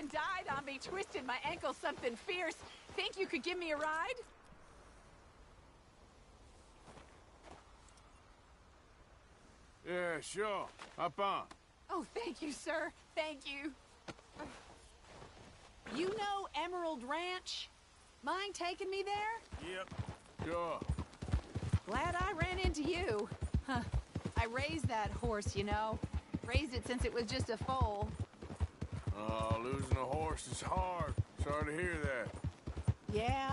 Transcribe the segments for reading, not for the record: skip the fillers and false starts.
and died on me, twisted my ankle something fierce. Think you could give me a ride? Yeah, sure. Hop on. Oh, thank you, sir. Thank you. You know Emerald Ranch? Mind taking me there? Yep. Sure. Glad I ran into you. Huh. I raised that horse, you know. Raised it since it was just a foal. Oh, losing a horse is hard. Sorry to hear that. Yeah,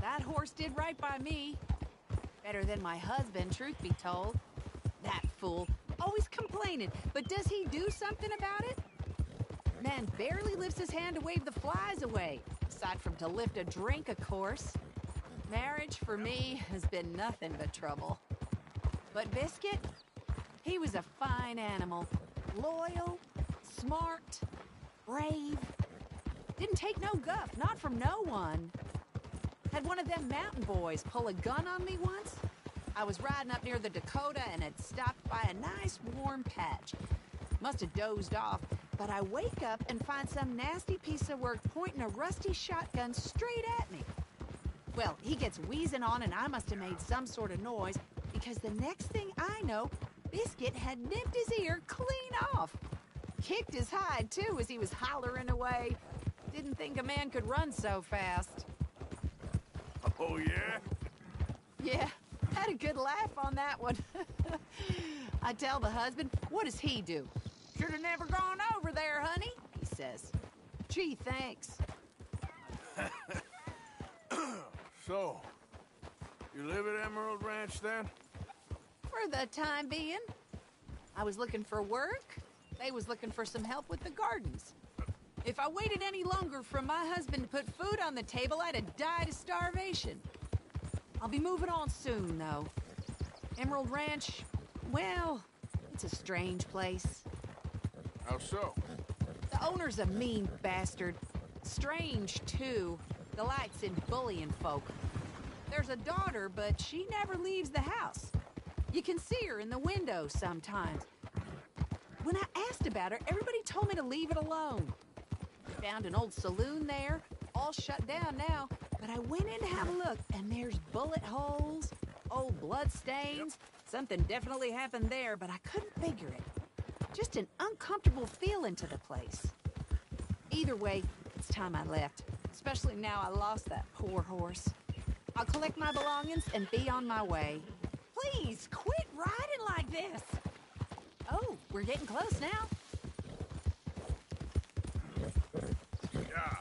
that horse did right by me. Better than my husband, truth be told. That fool, always complaining, but does he do something about it? Man barely lifts his hand to wave the flies away, aside from to lift a drink, of course. Marriage, for me, has been nothing but trouble. But Biscuit, he was a fine animal. Loyal, smart, brave. Didn't take no guff, not from no one. Had one of them mountain boys pull a gun on me once. I was riding up near the Dakota and had stopped by a nice warm patch. Must have dozed off, but I wake up and find some nasty piece of work pointing a rusty shotgun straight at me. Well, he gets wheezing on and I must have made some sort of noise, because the next thing I know, Biscuit had nipped his ear clean off. Kicked his hide, too, as he was hollering away. Didn't think a man could run so fast. Oh, yeah? Yeah, had a good laugh on that one. I tell the husband, what does he do? Should have never gone over there, honey, he says. Gee, thanks. So, you live at Emerald Ranch, then? For the time being. I was looking for work. They was looking for some help with the gardens. If I waited any longer for my husband to put food on the table, I'd have died of starvation. I'll be moving on soon, though. Emerald Ranch, well, it's a strange place. How so? The owner's a mean bastard. Strange, too. Delights in bullying folk. There's a daughter, but she never leaves the house. You can see her in the window sometimes. When I asked about her, everybody told me to leave it alone. Found an old saloon there, all shut down now, but I went in to have a look, and there's bullet holes, old blood stains. Something definitely happened there, but I couldn't figure it. Just an uncomfortable feeling to the place. Either way, it's time I left, especially now I lost that poor horse. I'll collect my belongings and be on my way. Please, quit riding like this. Oh, we're getting close now. Yeah.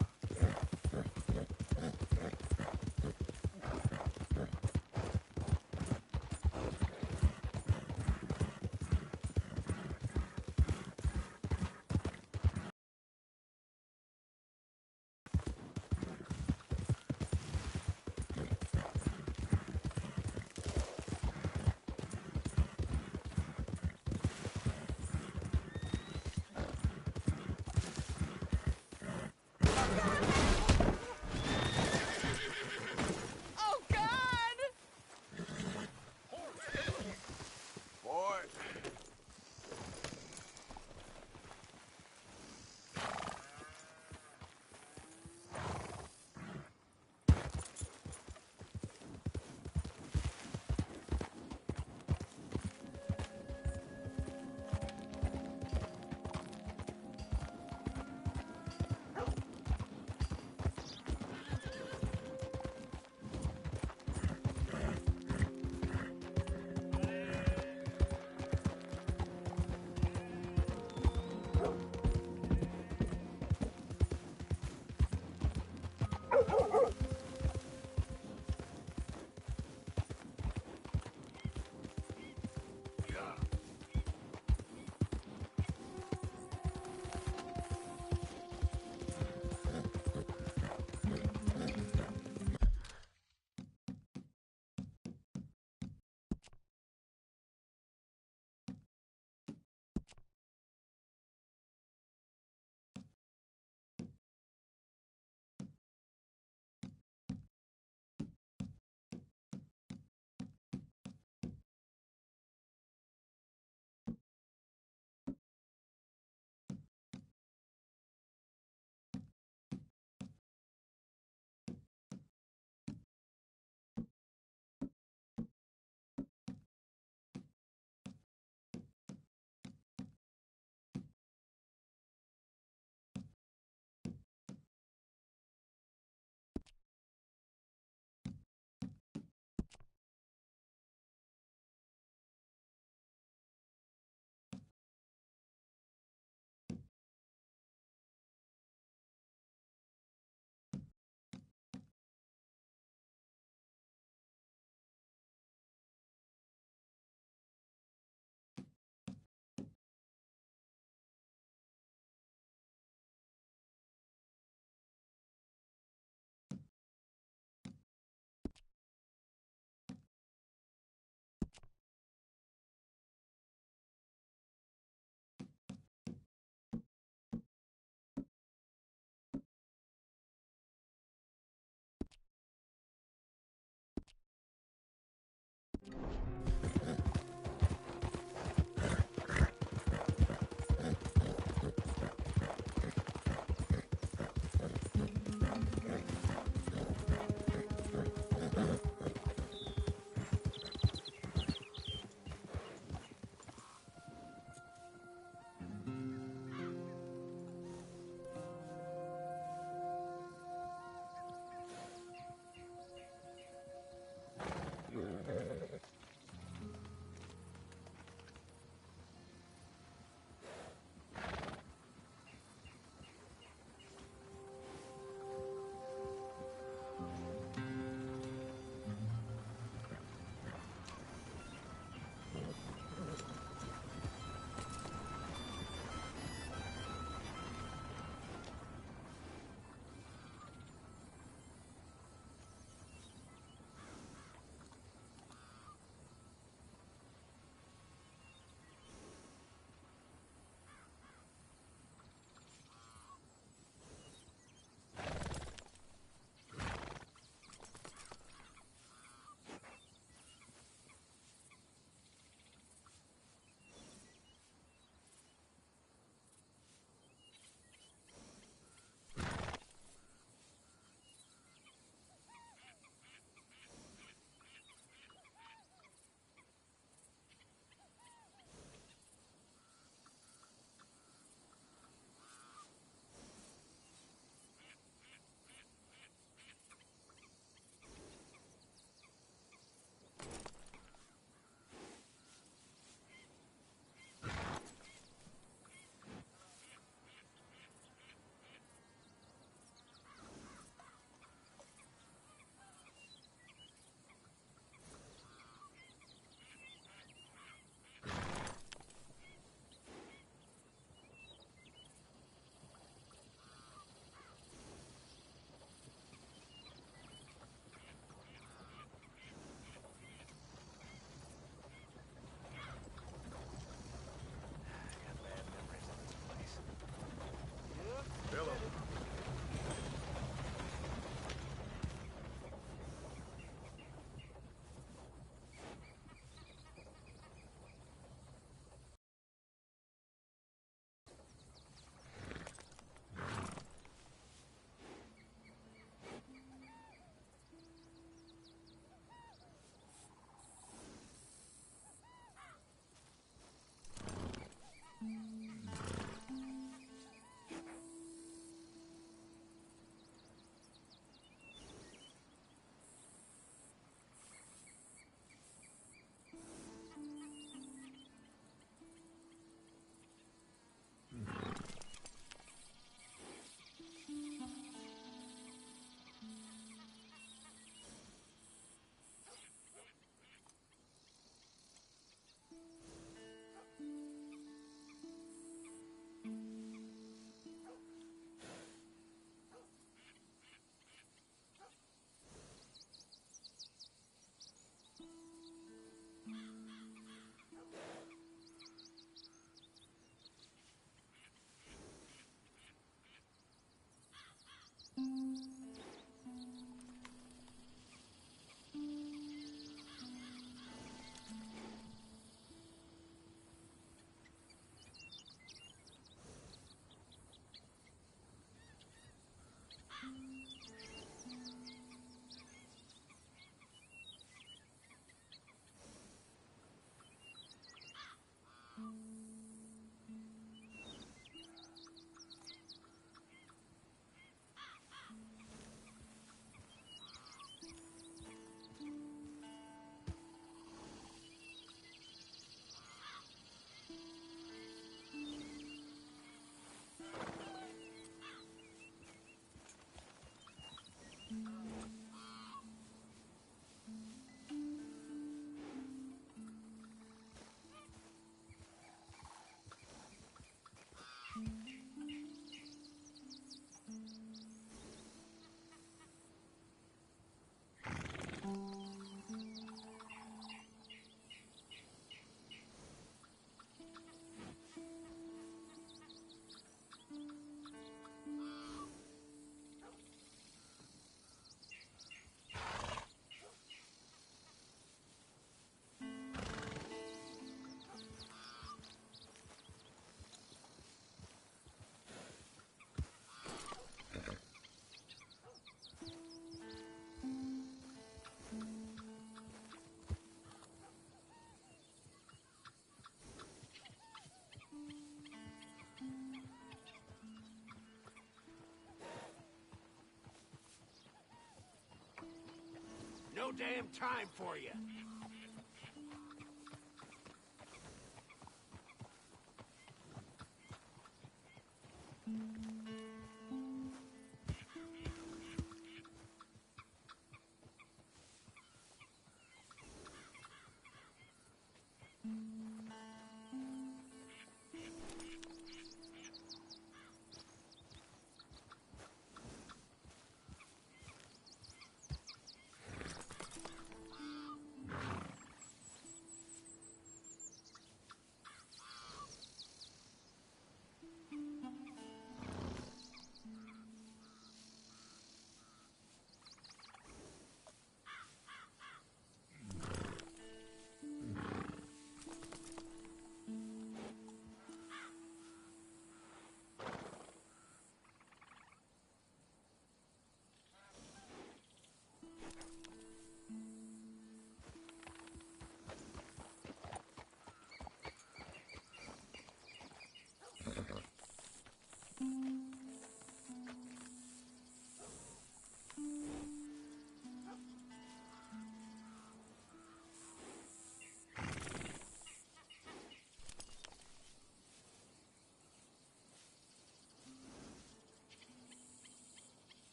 damn time for you.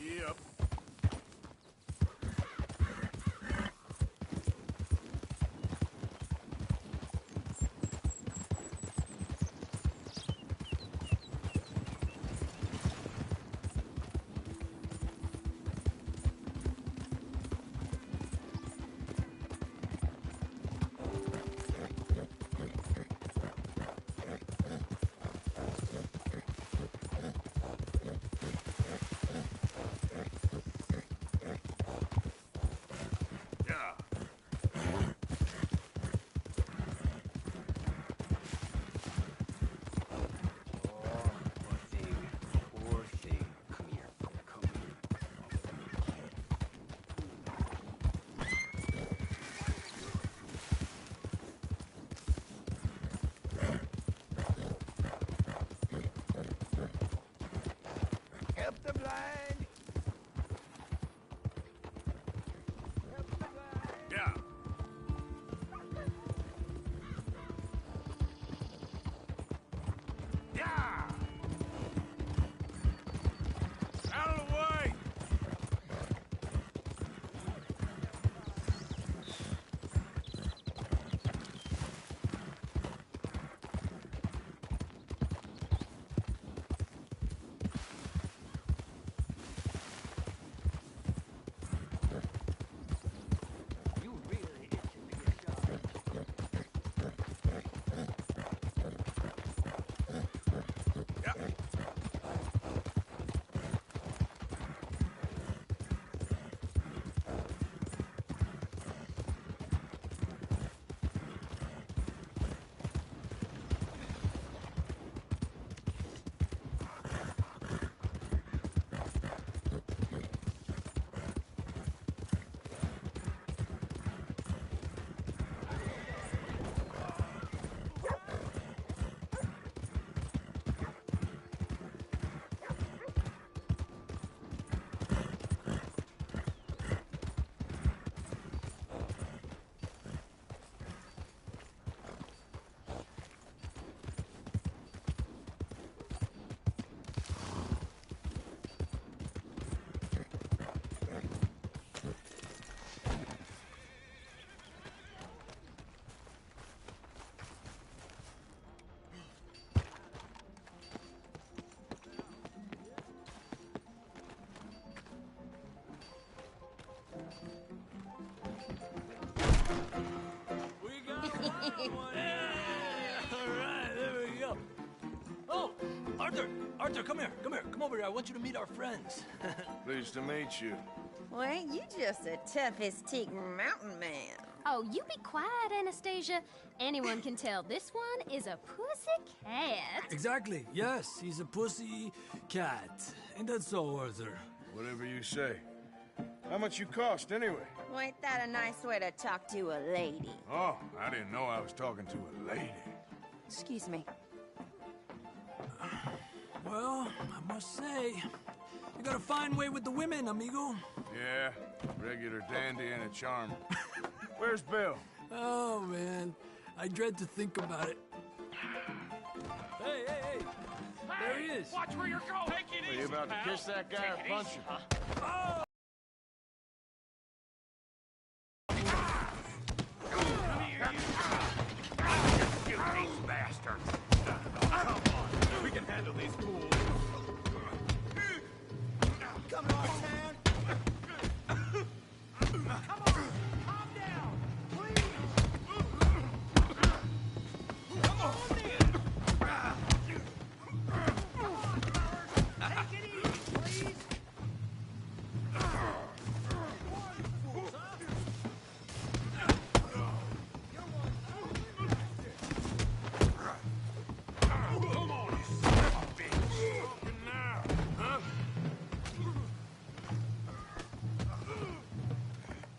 Yep. Yeah. Poor thing. Come here. Come here. Help the blind. Help the blind. Yeah. Yeah. Out of the way. You really itching to get shot. Yeah. We got a wild one. Yeah. All right, there we go. Oh, Arthur, come here. Come over here. I want you to meet our friends. Pleased to meet you. Well, ain't you just the toughest teak mountain man? Oh, you be quiet, Anastasia. Anyone can tell this one is a pussy cat. Exactly. Yes, he's a pussy cat. Ain't that so, Arthur? Whatever you say. How much you cost, anyway? Well, ain't that a nice way to talk to a lady? Oh, I didn't know I was talking to a lady. Excuse me. Well, I must say, you got a fine way with the women, amigo. Yeah, regular dandy and a charmer. Where's Bill? Oh, man. I dread to think about it. Hey, hey, hey! There he is! Watch where you're going! Take it Are easy, you about to pal. kiss that guy or Take it punch easy, him? huh? You these bastards! Come on, we can handle these fools. Come on, man. Come on, calm down, please. Come on, then. Take it easy, please. Come on, you son of a bitch. Talking now, huh?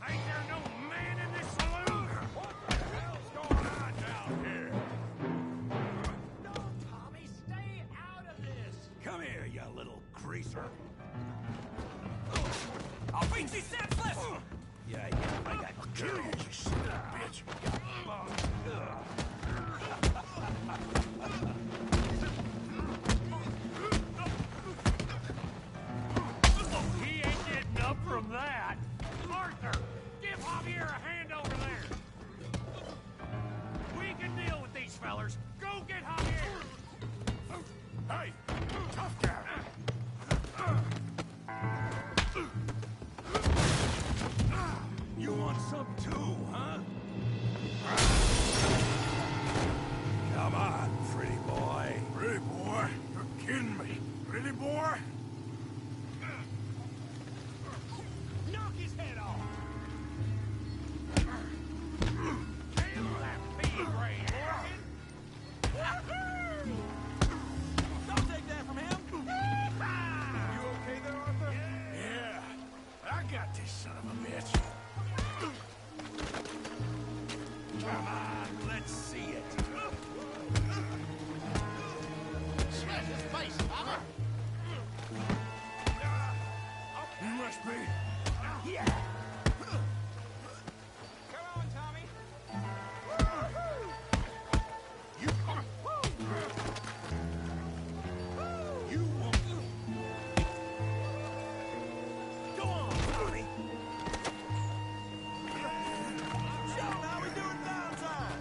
Ain't there no man in this saloon? What the hell's going on down here? No, Tommy, stay out of this. Come here, you little greaser. I'll beat you senseless! Yeah, I got to kill you, you son of a bitch. He ain't getting up from that. Arthur, give Javier a hand over there. We can deal with these fellers. Go get Javier. Hey, tough guy. You want some too, huh? Come on, pretty boy. Pretty boy? You're kidding me. Pretty boy? Knock his head off! Kill that pea brain, Don't take that from him. You okay there, Arthur? Yeah, I got this son of a bitch. Come on, let's see it. Smash his face, Mama. You must be. Yeah. Come on, Tommy. You come. You won't. Go on, Tommy. Show him how we do it downtown.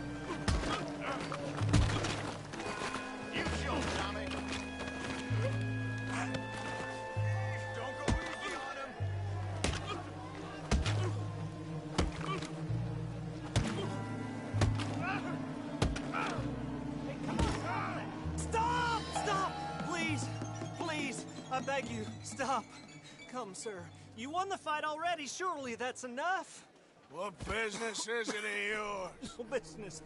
You show, Tommy. Don't go easy on him. Stop! Stop! Please! Please! I beg you, stop. Come, sir. You won the fight already. Surely that's enough. What business is it of yours? No business.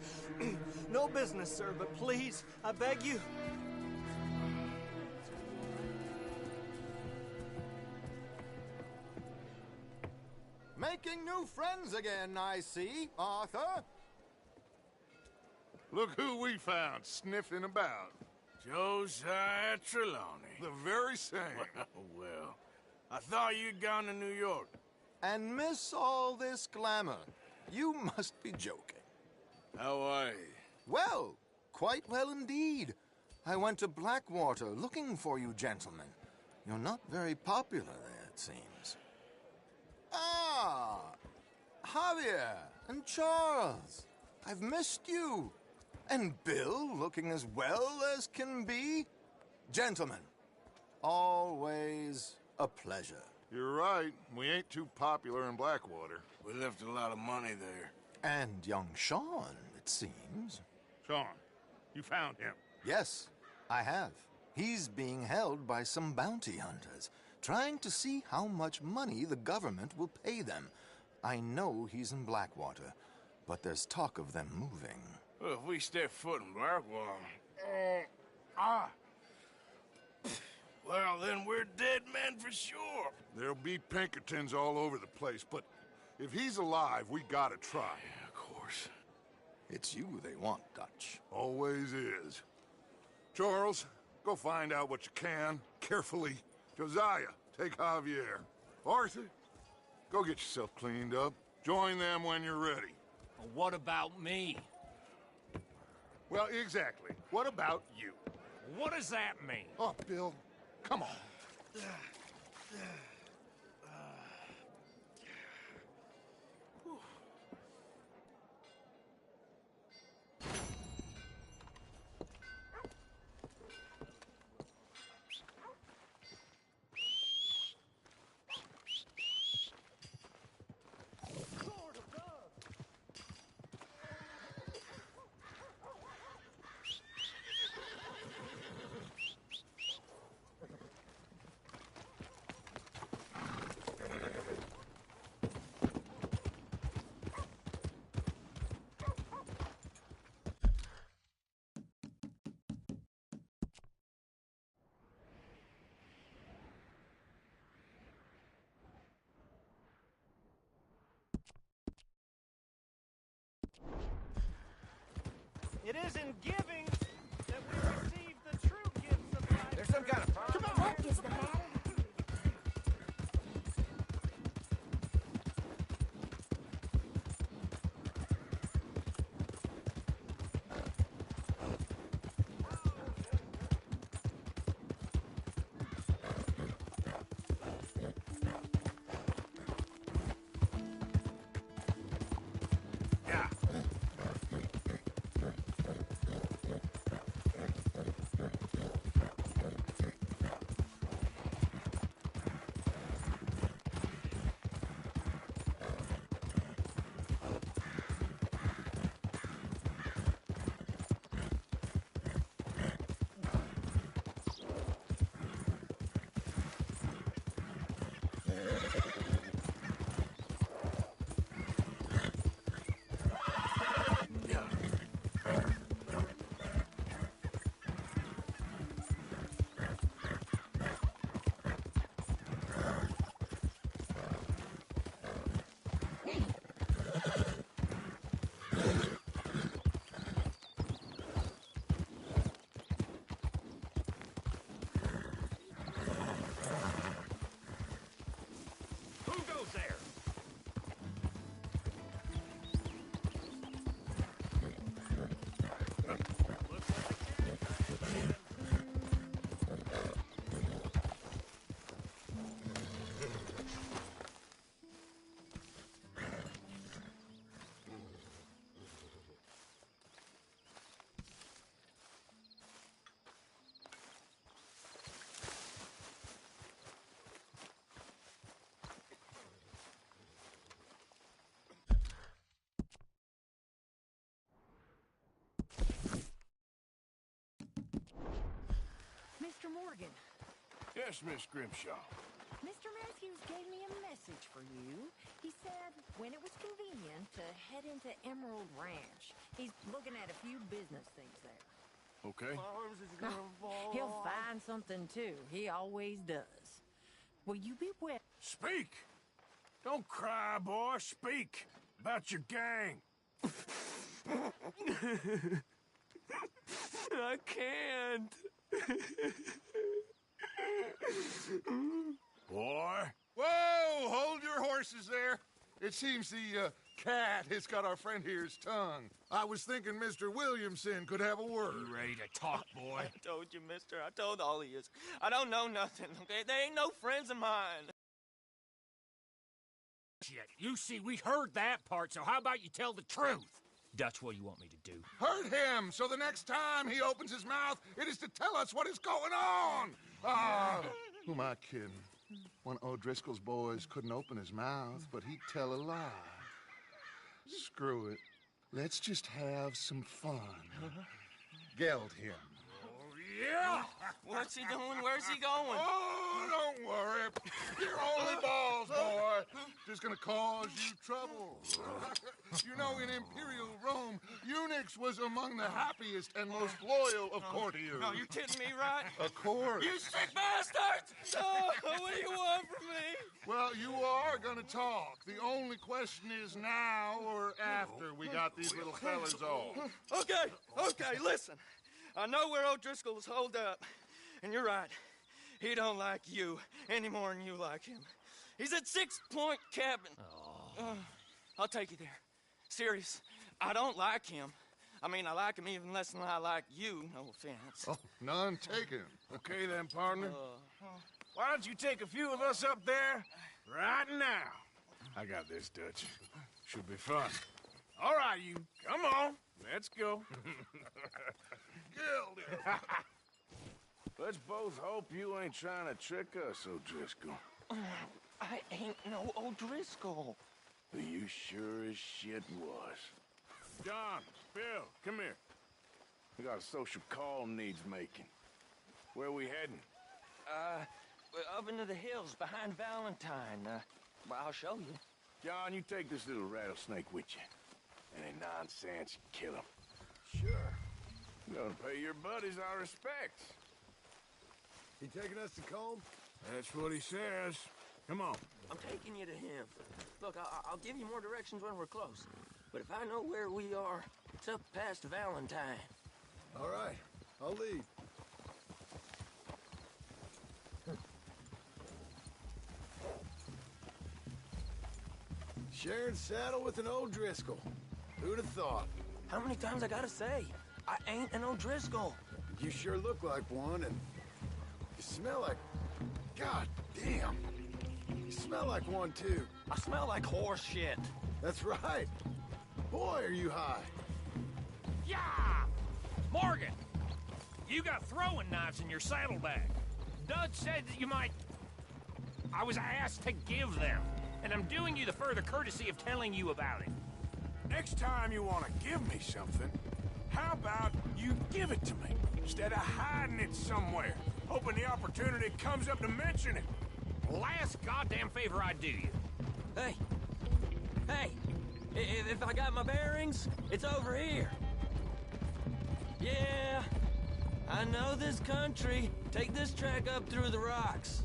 No business, sir, but please, I beg you. Making new friends again, I see, Arthur. Look who we found sniffing about. Josiah Trelawney. The very same. Well, I thought you'd gone to New York. And miss all this glamour. You must be joking. How are you? Well, quite well indeed. I went to Blackwater looking for you gentlemen. You're not very popular there, it seems. Ah, Javier and Charles. I've missed you. And Bill looking as well as can be. Gentlemen, always a pleasure. You're right. We ain't too popular in Blackwater. We left a lot of money there. And young Sean, it seems. Sean, you found him. Yes, I have. He's being held by some bounty hunters, trying to see how much money the government will pay them. I know he's in Blackwater, but there's talk of them moving. Well, if we step foot in Blackwater... Well, then we're dead men for sure. There'll be Pinkertons all over the place, but if he's alive, we gotta try. Yeah, of course. It's you they want, Dutch. Always is. Charles, go find out what you can, carefully. Josiah, take Javier. Arthur, go get yourself cleaned up. Join them when you're ready. Well, what about me? Well, exactly. What about you? What does that mean? Oh, Bill, come on. It is in giving that we receive the true gifts of life. There's some kind of problem. Come on. What is the matter? Yeah. Who goes there? Mr. Morgan, Yes, Miss Grimshaw. Mr. Matthews gave me a message for you. He said when it was convenient to head into Emerald Ranch. He's looking at a few business things there. Okay. He'll find something, too. He always does. Will you be with... Speak! Don't cry, boy. Speak about your gang. I can't. Boy. Whoa! Hold your horses there. It seems the cat has got our friend here's tongue. I was thinking Mr. Williamson could have a word. You ready to talk, boy? I told you, mister. I told all of you. I don't know nothing, okay? They ain't no friends of mine. Shit, you see, we heard that part, so how about you tell the truth? Dutch, what do you want me to do? Hurt him, so the next time he opens his mouth, it is to tell us what is going on. Ah, who am I kidding? One of O'Driscoll's boys couldn't open his mouth, but he'd tell a lie. Screw it. Let's just have some fun. Geld him. Oh, Yeah? What's he doing? Where's he going? Oh, don't worry. You're only balls, boy. Just gonna cause you trouble. You know, in Imperial Rome, eunuchs was among the happiest and most loyal of courtiers. No, you're kidding me, right? Of course. You sick bastards! Oh, what do you want from me? Well, you are gonna talk. The only question is now or after we got these little fellas off. Okay, listen. I know where O'Driscoll is holed up, and you're right. He don't like you any more than you like him. He's at 6 Point Cabin. I'll take you there. Serious, I don't like him. I mean, I like him even less than I like you, no offense. Oh, none taken. Okay then, partner. Why don't you take a few of us up there right now? I got this, Dutch. Should be fun. All right, you. Come on. Let's go. Gildy. Let's both hope you ain't trying to trick us, O'Driscoll. I ain't no O'Driscoll. You sure as shit was. John, Bill, come here. We got a social call needs making. Where we heading? Up into the hills behind Valentine. Well, I'll show you. John, you take this little rattlesnake with you. Any nonsense, kill him. Sure. We're gonna pay your buddies our respects. He taking us to Combe? That's what he says. Come on. I'm taking you to him. Look, I'll give you more directions when we're close. But if I know where we are, it's up past Valentine. All right, I'll lead. Sharing saddle with an O'Driscoll. Who'd have thought? How many times I gotta say? I ain't an O'Driscoll. You sure look like one, and you smell like... God damn. You smell like one, too. I smell like horse shit. That's right. Boy, are you high. Yeah! Morgan! You got throwing knives in your saddlebag. Dud said that you might... I was asked to give them, and I'm doing you the further courtesy of telling you about it. Next time you want to give me something, how about you give it to me, instead of hiding it somewhere, hoping the opportunity comes up to mention it? Last goddamn favor I'd do you. Hey! If I got my bearings, it's over here. Yeah, I know this country. Take this track up through the rocks.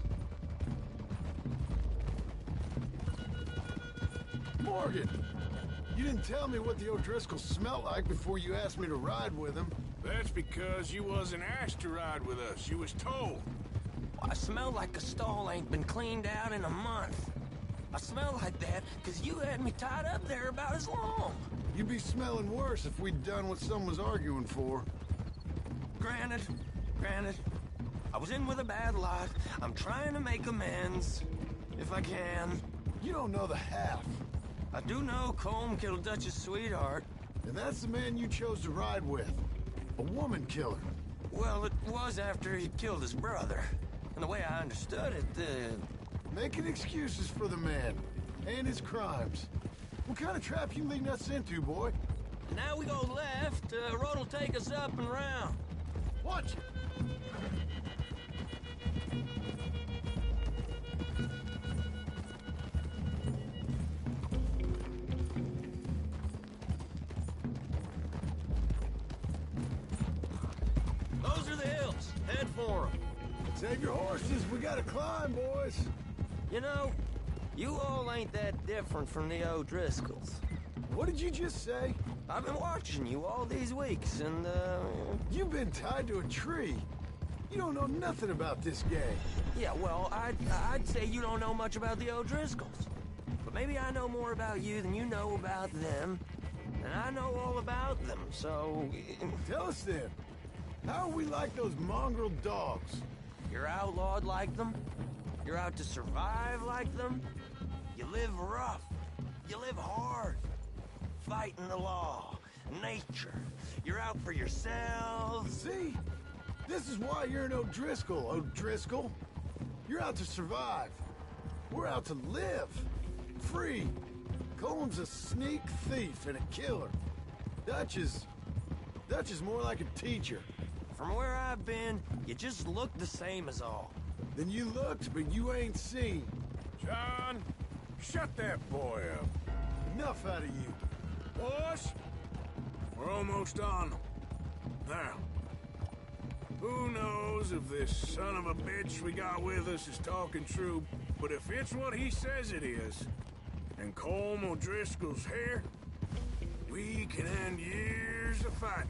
Morgan! You didn't tell me what the O'Driscoll smelled like before you asked me to ride with him. That's because you wasn't asked to ride with us. You was told. I smell like a stall ain't been cleaned out in a month. I smell like that because you had me tied up there about as long. You'd be smelling worse if we'd done what someone was arguing for. Granted. I was in with a bad lot. I'm trying to make amends, if I can. You don't know the half. I do know Colm killed Dutch's sweetheart. And that's the man you chose to ride with. A woman killer. Well, it was after he killed his brother. And the way I understood it, Making excuses for the man and his crimes. What kind of trap you leading us into, boy? Now we go left. Road will take us up and round. Watch it. Those are the hills. Head for them. Save your horses. We gotta climb, boys. You know, you all ain't that different from the O'Driscolls. What did you just say? I've been watching you all these weeks, and, You've been tied to a tree. You don't know nothing about this gang. Yeah, well, I'd say you don't know much about the O'Driscolls. But maybe I know more about you than you know about them. And I know all about them, so... Tell us then. How are we like those mongrel dogs? You're outlawed like them. You're out to survive like them. You live rough. You live hard. Fighting the law, nature. You're out for yourselves. See? This is why you're an O'Driscoll, O'Driscoll. You're out to survive. We're out to live. Free. Colm's a sneak thief and a killer. Dutch is more like a teacher. From where I've been, you just look the same as all. Then you looked, but you ain't seen. John, shut that boy up. Enough out of you. Boys, we're almost on them. Now, who knows if this son of a bitch we got with us is talking true, but if it's what he says it is, and Colm O'Driscoll's here, we can end years of fighting.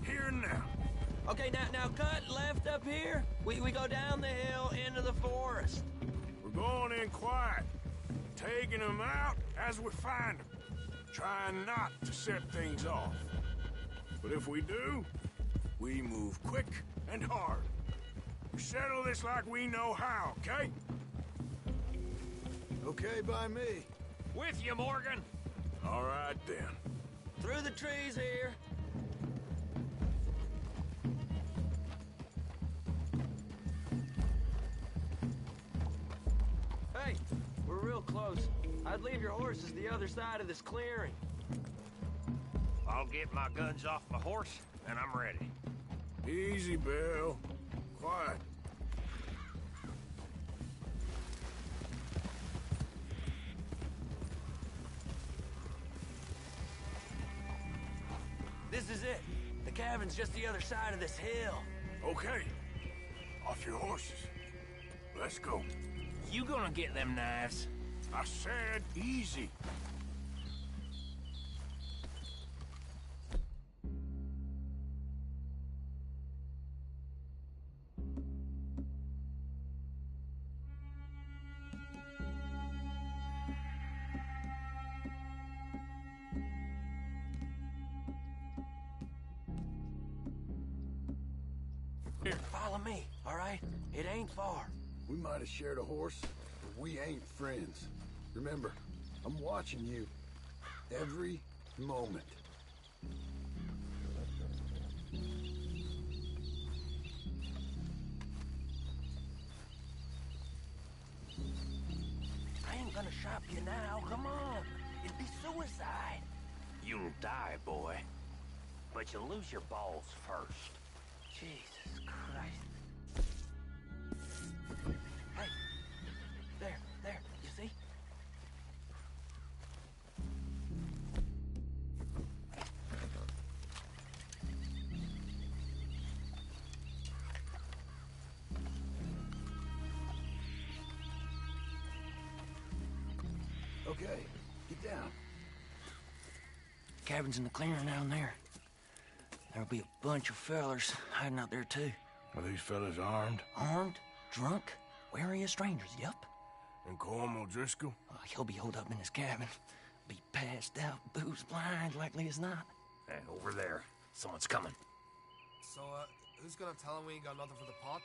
Here and now. Okay, now cut left up here. We go down the hill into the forest. We're going in quiet, taking them out as we find them, trying not to set things off. But if we do, we move quick and hard. We settle this like we know how, okay? Okay by me. With you, Morgan. All right, then. Through the trees here. Hey, we're real close. I'd leave your horses the other side of this clearing. I'll get my guns off my horse, and I'm ready. Easy, Bill. Quiet. This is it. The cabin's just the other side of this hill. Okay. Off your horses. Let's go. You gonna get them knives? I said easy. Here, follow me, all right? It ain't far. We might have shared a horse, but we ain't friends. Remember, I'm watching you. Every moment. I ain't gonna shop you now, come on. It'd be suicide. You'll die, boy. But you'll lose your balls first. Jesus Christ. Hey, there, you see? Okay, get down. Cabin's in the clearing down there. There'll be a bunch of fellers hiding out there, too. Are these fellas armed? Armed, drunk, wary of strangers, yup. And Colm O'Driscoll? He'll be holed up in his cabin. Be passed out, booze blind, likely as not. Hey, over there. Someone's coming. So, who's gonna tell him we ain't got nothing for the pot?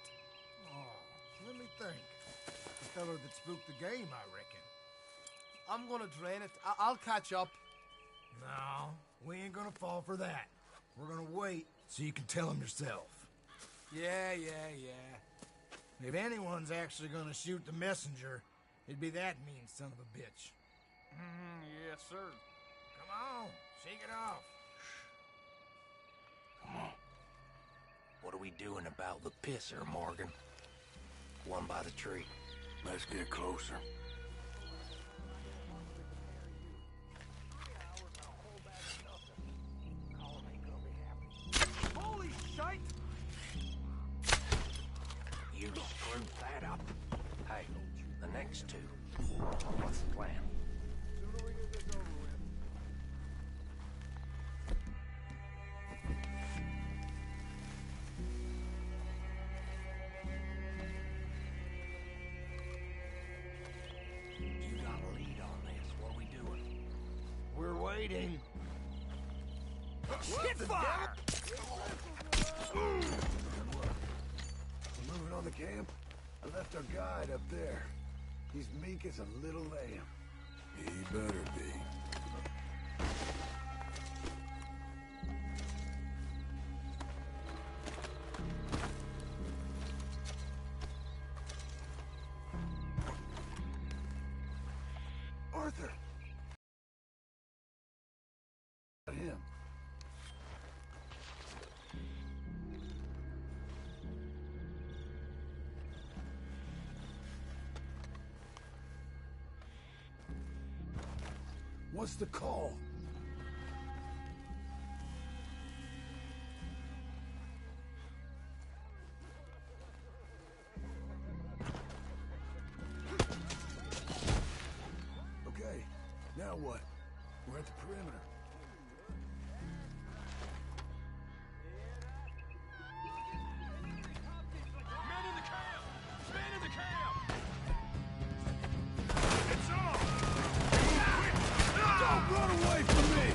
Oh, let me think. The fella that spooked the game, I reckon. I'm gonna drain it. I'll catch up. No, we ain't gonna fall for that. We're gonna wait so you can tell him yourself. Yeah. If anyone's actually gonna shoot the messenger, it'd be that mean son of a bitch. Yes, sir. Come on, shake it off. Come on. What are we doing about the pisser, Morgan? One by the tree. Let's get closer. Holy shite! You screwed that up. Hey, the next two. What's the plan? Sooner we get this over with. You got a lead on this. What are we doing? We're waiting. Hit fire! We're moving on the camp. I left our guide up there. He's meek as a little lamb. He better be. Arthur! Him. What's the call? Okay, now what? We're at the perimeter. Men in the camp! Men in the camp! It's on! Don't run away from me!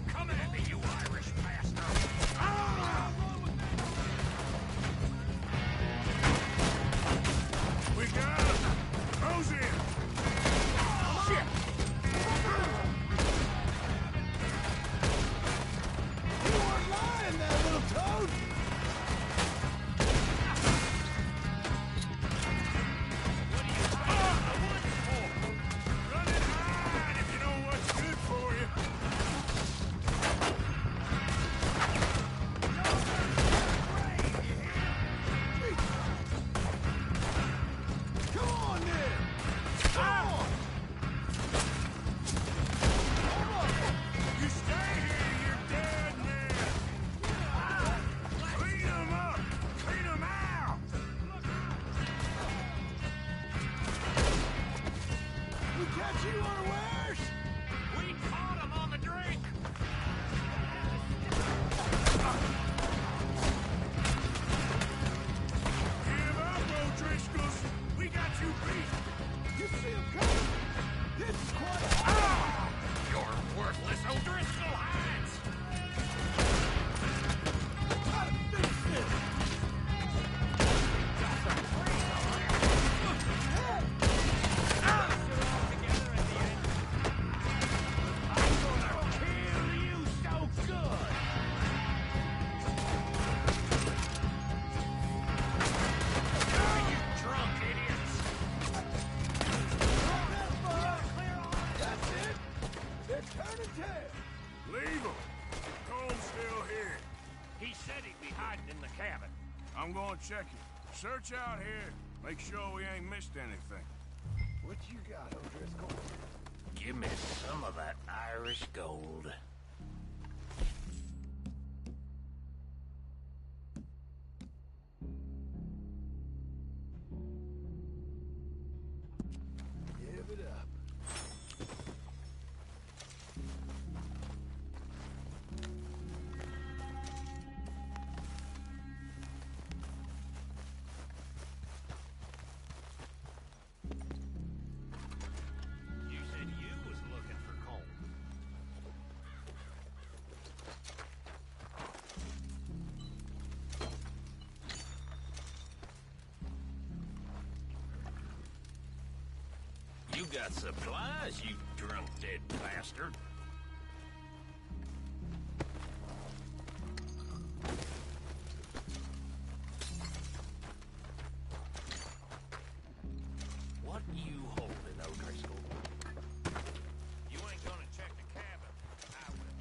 Come at me, you Irish bastard! We got him! Close in! Shit! You weren't lying there, little toad! Run and hide if you know what's good for you. Come on, then! Come on! You stay here, you're dead man. Clean them up. Clean them out. We catch you unawares! We caught him on the drink! Give up, O'Driscolls. We got you beat. You see him coming? This is quite a... You're worthless O'Driscoll hides! Gotta fix this! Kill you so good! You drunk idiots! That's it! They're turning tail! Leave them. Cole's still here. He said he'd be hiding in the cabin. I'm going to check it. Search out here. Make sure we ain't missed anything. What you got, O'Driscoll? Give me some of that Irish gold. Give it up. You said you was looking for Cole. You got supplies, you drunk dead bastard. What you holding, O'Driscoll? You ain't gonna check the cabin. I will.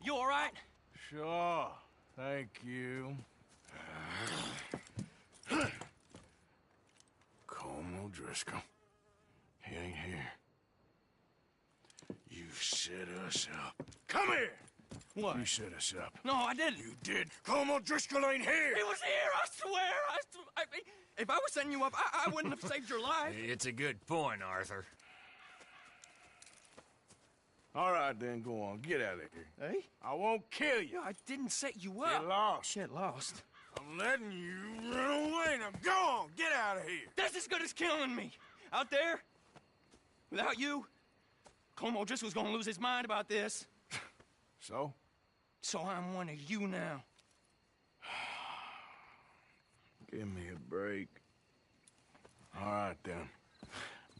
You all right? Sure. Thank you. Colm O'Driscoll. He ain't here. You set us up. Come here! What? You set us up. No, I didn't. You did. Colm O'Driscoll ain't here. He was here, I swear. If I was setting you up, I wouldn't have saved your life. It's a good point, Arthur. All right, then, go on. Get out of here. Hey? I won't kill you. I didn't set you up. Get lost. Shit, lost. I'm letting you run away. Now go on. Get out of here. That's as good as killing me. Out there, without you, Colm O'Driscoll's gonna lose his mind about this. So? So I'm one of you now. Give me a break. All right, then.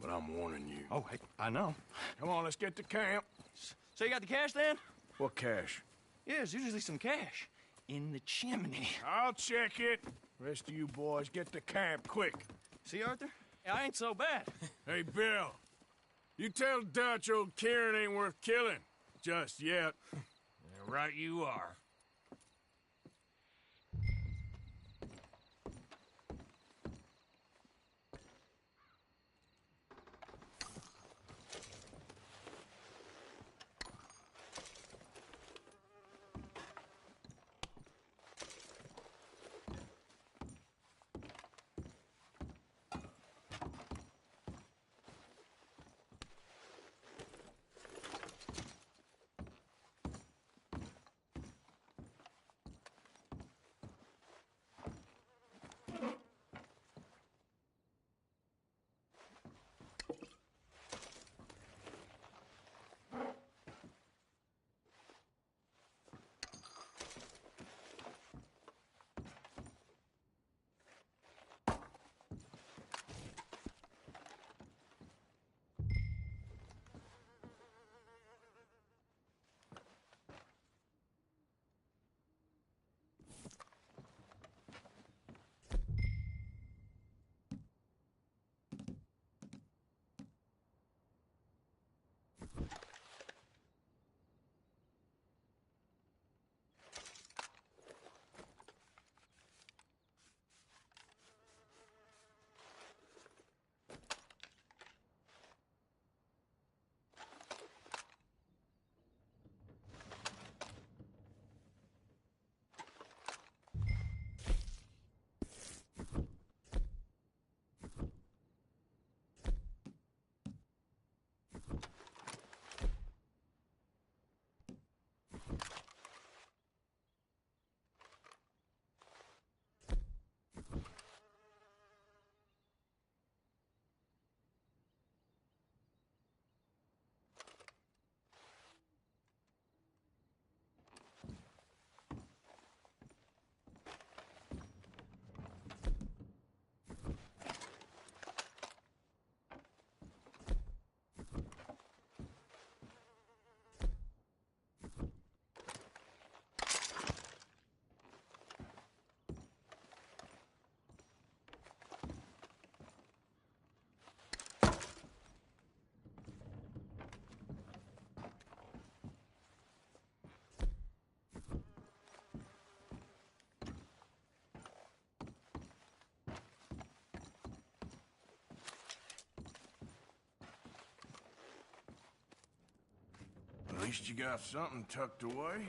But I'm warning you. Oh, hey, I know. Come on, let's get to camp. So you got the cash, then? What cash? Yeah, there's usually some cash. In the chimney. I'll check it. Rest of you boys, get to camp, quick. See, Arthur? I ain't so bad. Hey, Bill. You tell Dutch old Kieran ain't worth killing. Just yet. Right you are. At least you got something tucked away.